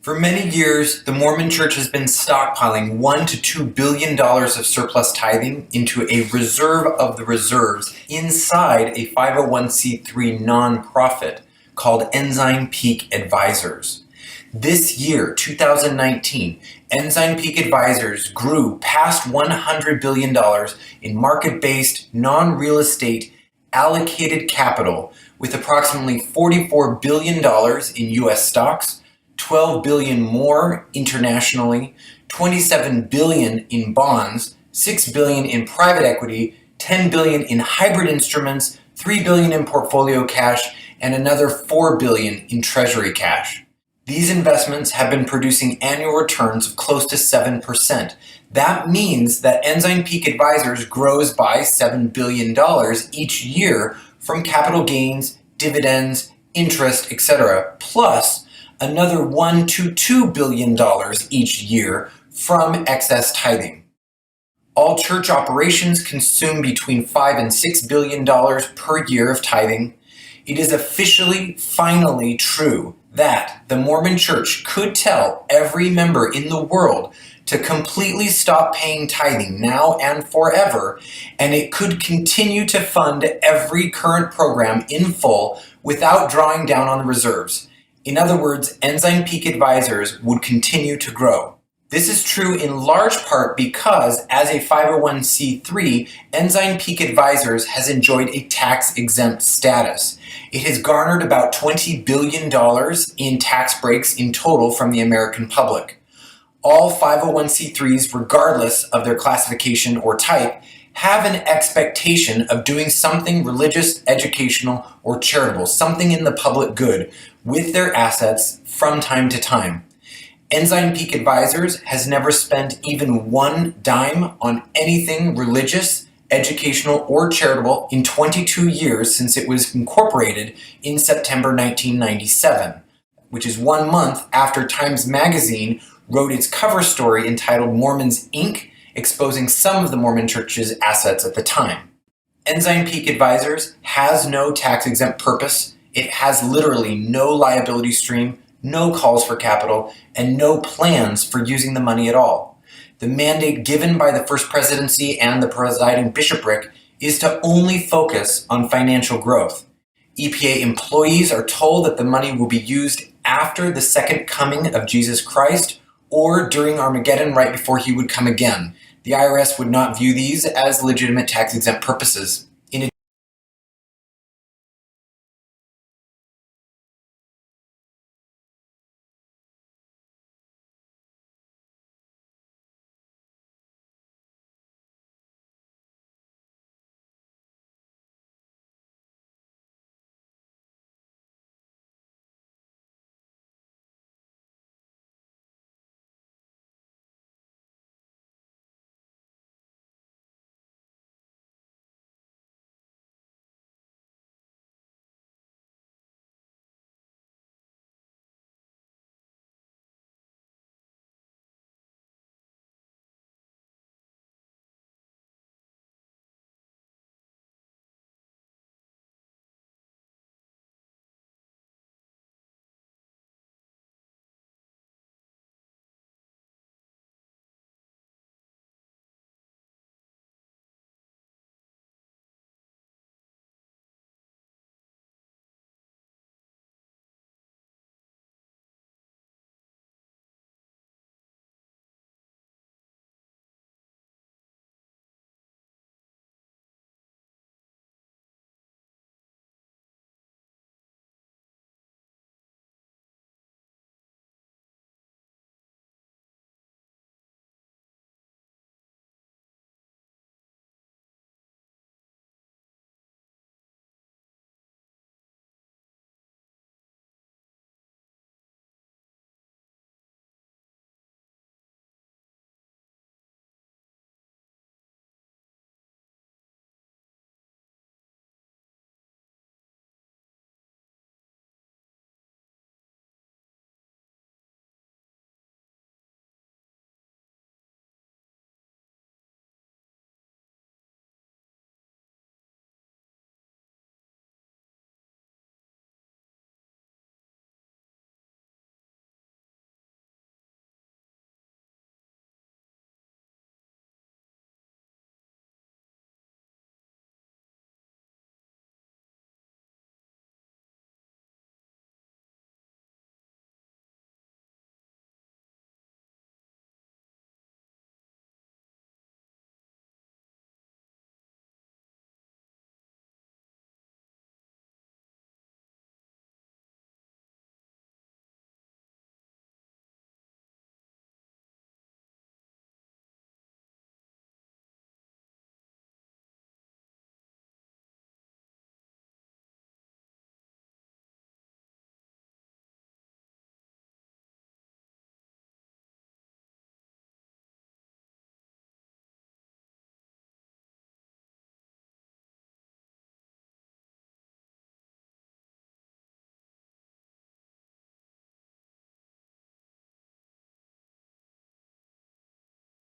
For many years, the Mormon Church has been stockpiling $1 to $2 billion of surplus tithing into a reserve of the reserves inside a 501c3 nonprofit called Ensign Peak Advisors. This year, 2019, Ensign Peak Advisors grew past $100 billion in market-based, non-real estate allocated capital with approximately $44 billion in U.S. stocks, $12 billion more internationally, $27 billion in bonds, $6 billion in private equity, $10 billion in hybrid instruments, $3 billion in portfolio cash, and another $4 billion in treasury cash. These investments have been producing annual returns of close to 7%. That means that Ensign Peak Advisors grows by $7 billion each year from capital gains, dividends, interest, etc., plus another $1 to $2 billion each year from excess tithing. All church operations consume between $5 and $6 billion per year of tithing. It is officially, finally true that the Mormon Church could tell every member in the world to completely stop paying tithing now and forever, and it could continue to fund every current program in full without drawing down on the reserves. In other words, Ensign Peak Advisors would continue to grow. This is true in large part because, as a 501c3, Ensign Peak Advisors has enjoyed a tax-exempt status. It has garnered about $20 billion in tax breaks in total from the American public. All 501c3s, regardless of their classification or type, have an expectation of doing something religious, educational, or charitable, something in the public good, with their assets from time to time. Ensign Peak Advisors has never spent even one dime on anything religious, educational, or charitable in 22 years since it was incorporated in September 1997, which is 1 month after Times Magazine wrote its cover story entitled Mormons, Inc., exposing some of the Mormon Church's assets at the time. Ensign Peak Advisors has no tax-exempt purpose. It has literally no liability stream, no calls for capital, and no plans for using the money at all. The mandate given by the First Presidency and the presiding bishopric is to only focus on financial growth. EPA employees are told that the money will be used after the second coming of Jesus Christ or during Armageddon right before he would come again. The IRS would not view these as legitimate tax-exempt purposes.